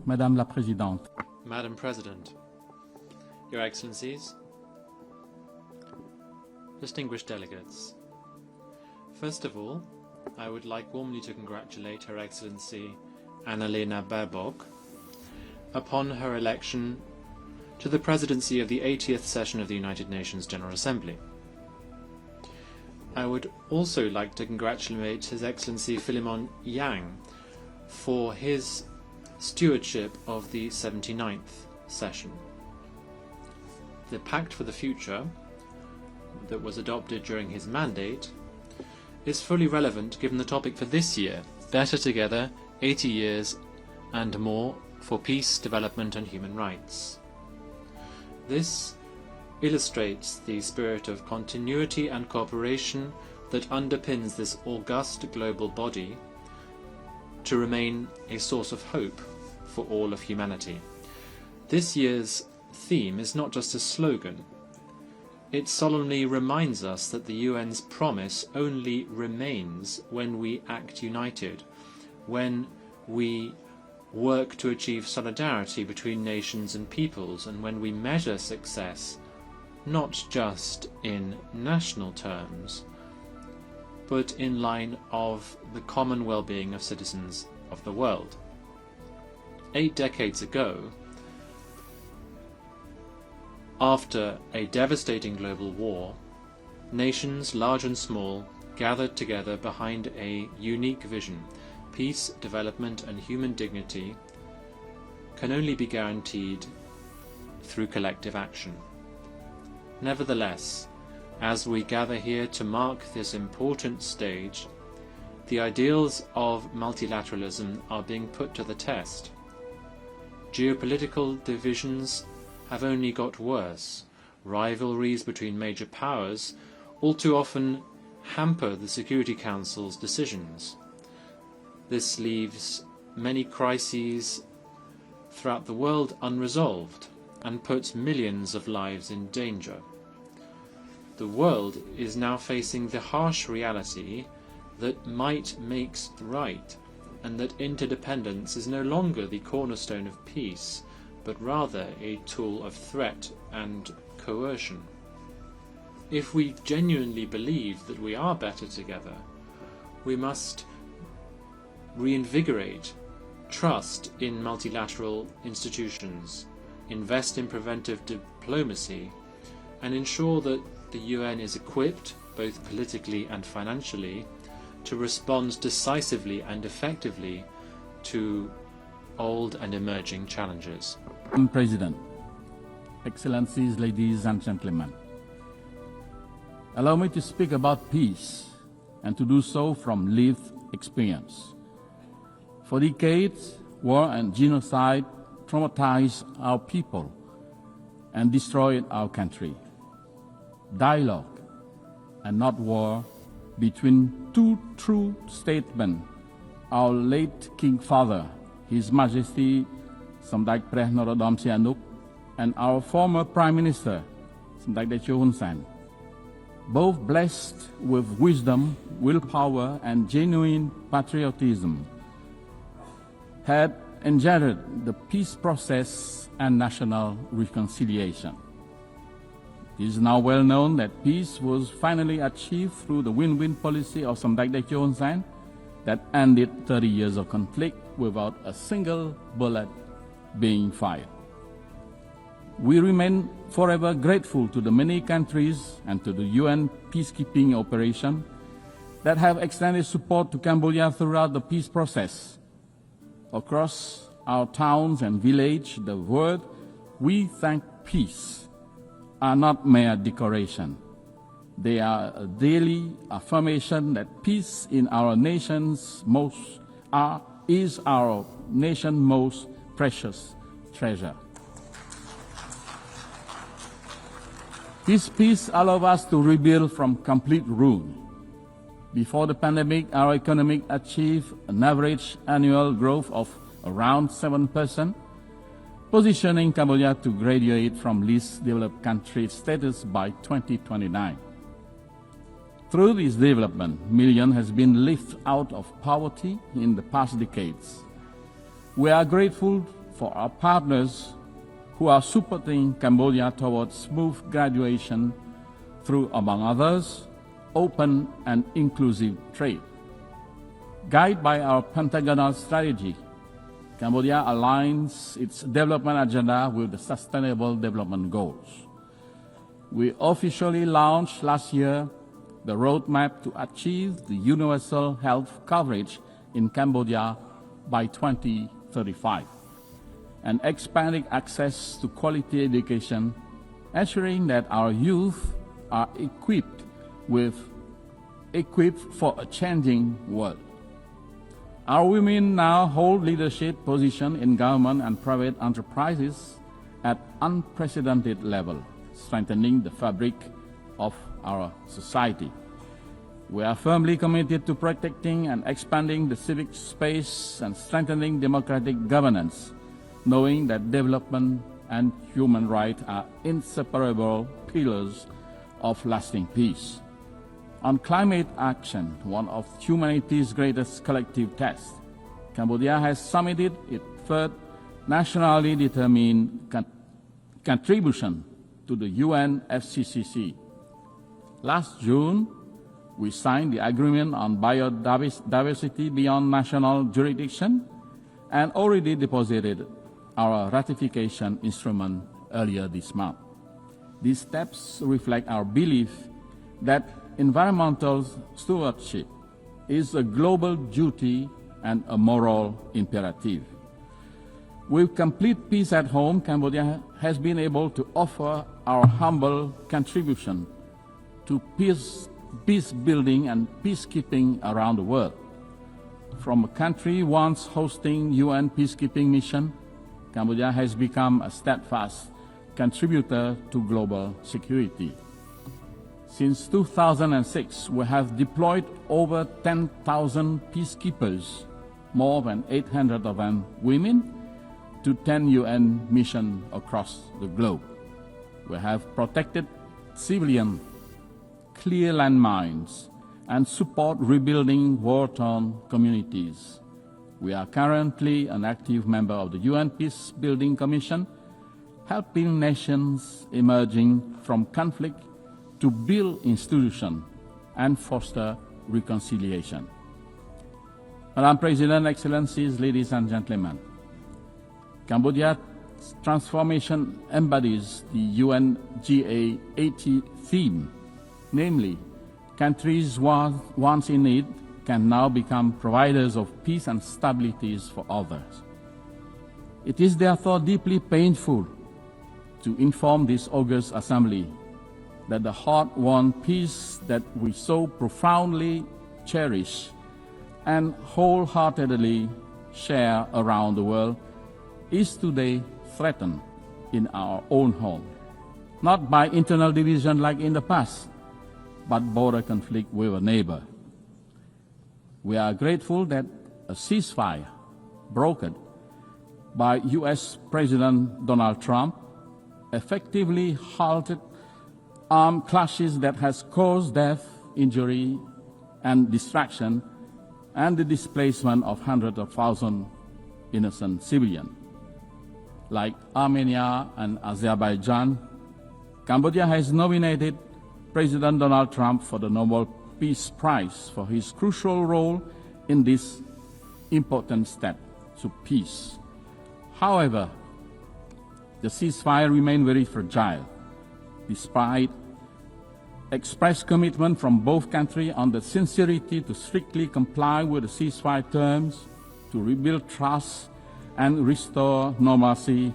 Madame la Présidente. Madam President, Your Excellencies, distinguished delegates, first of all, I would like warmly to congratulate Her Excellency Annalena Baerbock upon her election to the presidency of the 80th session of the United Nations General Assembly. I would also like to congratulate His Excellency Philemon Yang for his stewardship of the 79th session. The Pact for the Future that was adopted during his mandate is fully relevant given the topic for this year, Better Together, 80 years and more for peace, development and human rights. This illustrates the spirit of continuity and cooperation that underpins this august global body to remain a source of hope for all of humanity. This year's theme is not just a slogan. It solemnly reminds us that the UN's promise only remains when we act united, when we work to achieve solidarity between nations and peoples, and when we measure success not just in national terms, but in line of the common well-being of citizens of the world. 8 decades ago, after a devastating global war, nations large and small gathered together behind a unique vision. Peace, development and human dignity can only be guaranteed through collective action. Nevertheless, as we gather here to mark this important stage, the ideals of multilateralism are being put to the test. Geopolitical divisions have only got worse. Rivalries between major powers all too often hamper the Security Council's decisions. This leaves many crises throughout the world unresolved and puts millions of lives in danger. The world is now facing the harsh reality that might makes right, and that interdependence is no longer the cornerstone of peace, but rather a tool of threat and coercion. If we genuinely believe that we are better together, we must reinvigorate trust in multilateral institutions, invest in preventive diplomacy, and ensure that the UN is equipped, both politically and financially, to respond decisively and effectively to old and emerging challenges. Madam President, Excellencies, ladies and gentlemen, allow me to speak about peace and to do so from lived experience. For decades, war and genocide traumatized our people and destroyed our country. Dialogue and not war between two true statesmen, our late King Father, His Majesty Samdech Techo Hun, and our former Prime Minister, Samdech Techo Hun Sen, both blessed with wisdom, willpower, and genuine patriotism, had engendered the peace process and national reconciliation. It is now well known that peace was finally achieved through the win-win policy of Samdech Techo Hun Sen that ended 30 years of conflict without a single bullet being fired. We remain forever grateful to the many countries and to the UN peacekeeping operation that have extended support to Cambodia throughout the peace process. Across our towns and villages, the word "we thank peace" are not mere decoration. They are a daily affirmation that peace in our nation's is our nation's most precious treasure. This peace allows us to rebuild from complete ruin. Before the pandemic, our economy achieved an average annual growth of around 7%, positioning Cambodia to graduate from least developed country status by 2029. Through this development, millions has been lifted out of poverty in the past decades. We are grateful for our partners who are supporting Cambodia towards smooth graduation through, among others, open and inclusive trade. Guided by our pentagonal strategy, Cambodia aligns its development agenda with the Sustainable Development Goals. We officially launched last year the roadmap to achieve the universal health coverage in Cambodia by 2035, and expanding access to quality education, ensuring that our youth are equipped for a changing world. Our women now hold leadership positions in government and private enterprises at unprecedented level, strengthening the fabric of our society. We are firmly committed to protecting and expanding the civic space and strengthening democratic governance, knowing that development and human rights are inseparable pillars of lasting peace. On climate action, one of humanity's greatest collective tests, Cambodia has submitted its third nationally determined contribution to the UNFCCC. Last June, we signed the agreement on biodiversity beyond national jurisdiction and already deposited our ratification instrument earlier this month. These steps reflect our belief that environmental stewardship is a global duty and a moral imperative. With complete peace at home, Cambodia has been able to offer our humble contribution to peace building and peacekeeping around the world. From a country once hosting UN peacekeeping mission, Cambodia has become a steadfast contributor to global security. Since 2006, we have deployed over 10,000 peacekeepers, more than 800 of them women, to 10 UN missions across the globe. We have protected civilians, clear landmines, and support rebuilding war-torn communities. We are currently an active member of the UN Peacebuilding Commission, helping nations emerging from conflict to build institutions and foster reconciliation. Madam President, Excellencies, ladies and gentlemen, Cambodia's transformation embodies the UNGA 80 theme, namely, countries once in need can now become providers of peace and stability for others. It is therefore deeply painful to inform this august assembly that the hard-won peace that we so profoundly cherish and wholeheartedly share around the world is today threatened in our own home, not by internal division like in the past, but border conflict with a neighbor. We are grateful that a ceasefire brokered by US President Donald Trump effectively halted armed clashes that has caused death, injury, and destruction, and the displacement of hundreds of thousands innocent civilians. Like Armenia and Azerbaijan, Cambodia has nominated President Donald Trump for the Nobel Peace Prize for his crucial role in this important step to peace. However, the ceasefire remains very fragile, despite expressed commitment from both countries on the sincerity to strictly comply with the ceasefire terms, to rebuild trust and restore normalcy,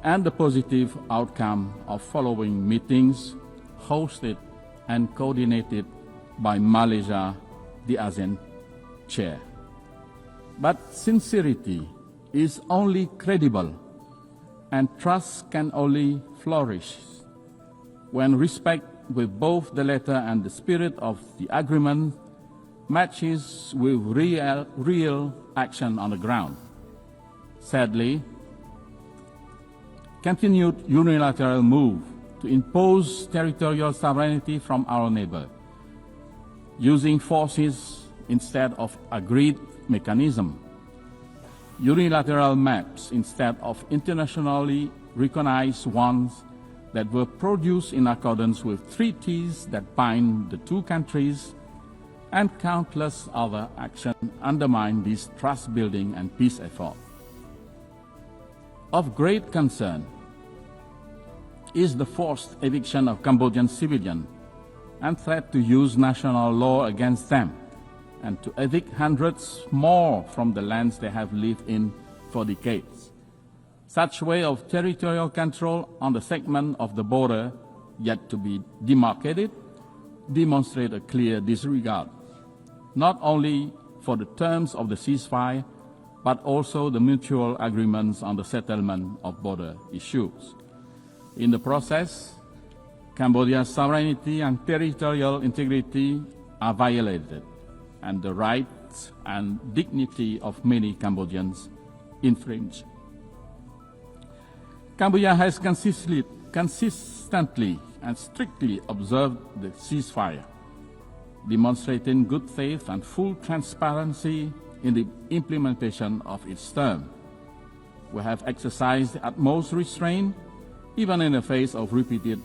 and the positive outcome of following meetings hosted and coordinated by Malaysia, the ASEAN chair. But sincerity is only credible and trust can only flourish when respect with both the letter and the spirit of the agreement matches with real action on the ground. Sadly, continued unilateral move to impose territorial sovereignty from our neighbor, using forces instead of agreed mechanism, unilateral maps instead of internationally recognized ones that were produced in accordance with treaties that bind the two countries, and countless other actions undermine this trust-building and peace effort. Of great concern is the forced eviction of Cambodian civilians and threat to use national law against them, and to evict hundreds more from the lands they have lived in for decades. Such way of territorial control on the segment of the border yet to be demarcated demonstrate a clear disregard, not only for the terms of the ceasefire, but also the mutual agreements on the settlement of border issues. In the process, Cambodia's sovereignty and territorial integrity are violated, and the rights and dignity of many Cambodians infringed. Cambodia has consistently and strictly observed the ceasefire, demonstrating good faith and full transparency in the implementation of its term. We have exercised the utmost restraint, even in the face of repeated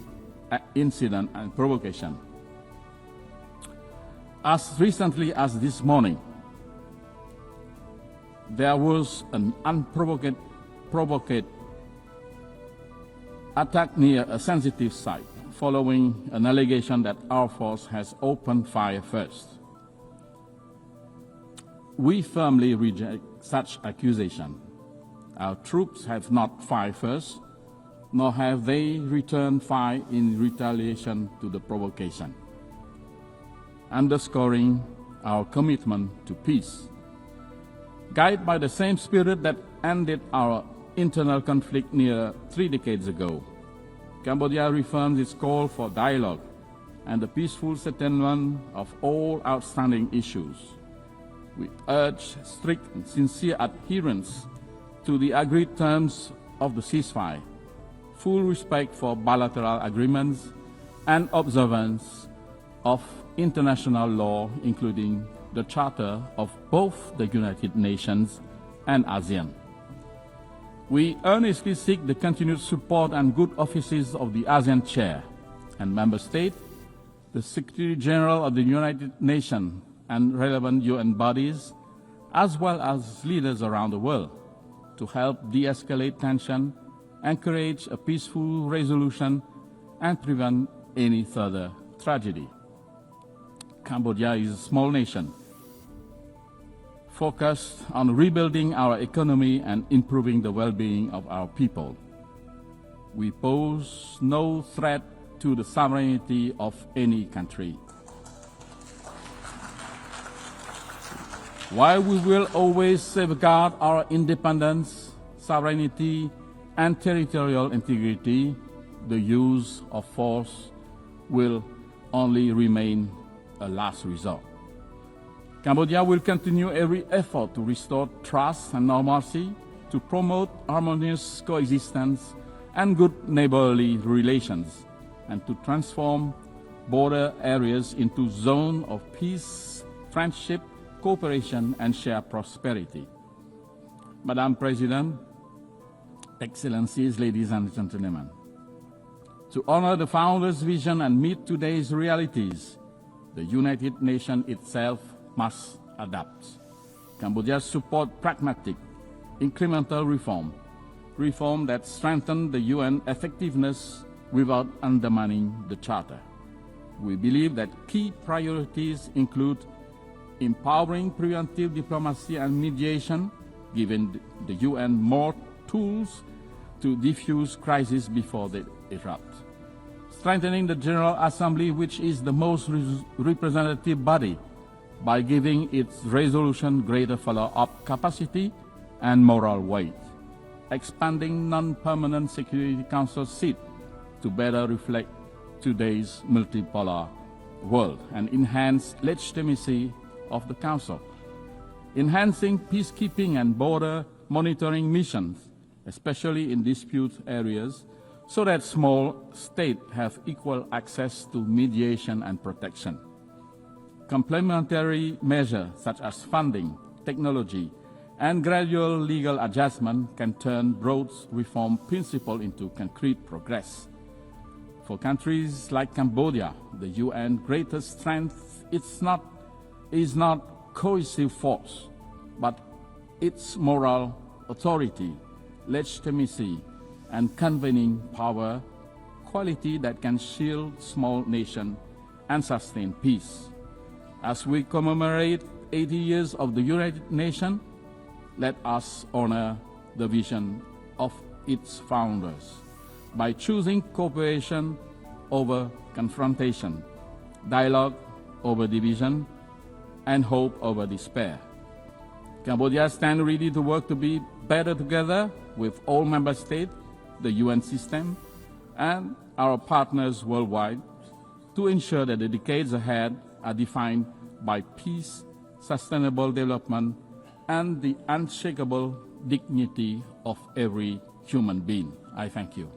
incident and provocation. As recently as this morning, there was an unprovoked attack near a sensitive site, following an allegation that our force has opened fire first. We firmly reject such accusation. Our troops have not fired first, nor have they returned fire in retaliation to the provocation, underscoring our commitment to peace. Guided by the same spirit that ended our internal conflict near 3 decades ago, Cambodia reaffirms its call for dialogue and the peaceful settlement of all outstanding issues. We urge strict and sincere adherence to the agreed terms of the ceasefire, full respect for bilateral agreements, and observance of international law, including the Charter of both the United Nations and ASEAN. We earnestly seek the continued support and good offices of the ASEAN Chair and Member State, the Secretary General of the United Nations and relevant UN bodies, as well as leaders around the world, to help de-escalate tension, encourage a peaceful resolution, and prevent any further tragedy. Cambodia is a small nation, focused on rebuilding our economy and improving the well-being of our people. We pose no threat to the sovereignty of any country. While we will always safeguard our independence, sovereignty, and territorial integrity, the use of force will only remain a last resort. Cambodia will continue every effort to restore trust and normalcy, to promote harmonious coexistence and good neighborly relations, and to transform border areas into zones of peace, friendship, cooperation, and shared prosperity. Madam President, Excellencies, ladies and gentlemen, to honor the Founder's vision and meet today's realities, the United Nations itself must adapt. Cambodia supports pragmatic, incremental reform that strengthen the UN effectiveness without undermining the Charter. We believe that key priorities include empowering preventive diplomacy and mediation, giving the UN more tools to defuse crises before they erupt, strengthening the General Assembly, which is the most representative body, by giving its resolution greater follow-up capacity and moral weight, expanding non-permanent Security Council seats to better reflect today's multipolar world and enhance legitimacy of the Council, enhancing peacekeeping and border monitoring missions, especially in dispute areas, so that small states have equal access to mediation and protection. Complementary measures such as funding, technology, and gradual legal adjustment can turn broad reform principles into concrete progress. For countries like Cambodia, the UN's greatest strength is not cohesive force, but its moral authority, legitimacy, and convening power, quality that can shield small nations and sustain peace. As we commemorate 80 years of the United Nations, let us honor the vision of its founders by choosing cooperation over confrontation, dialogue over division, and hope over despair. Cambodia stands ready to work to be better together with all member states, the UN system, and our partners worldwide to ensure that the decades ahead are defined by peace, sustainable development, and the unshakable dignity of every human being. I thank you.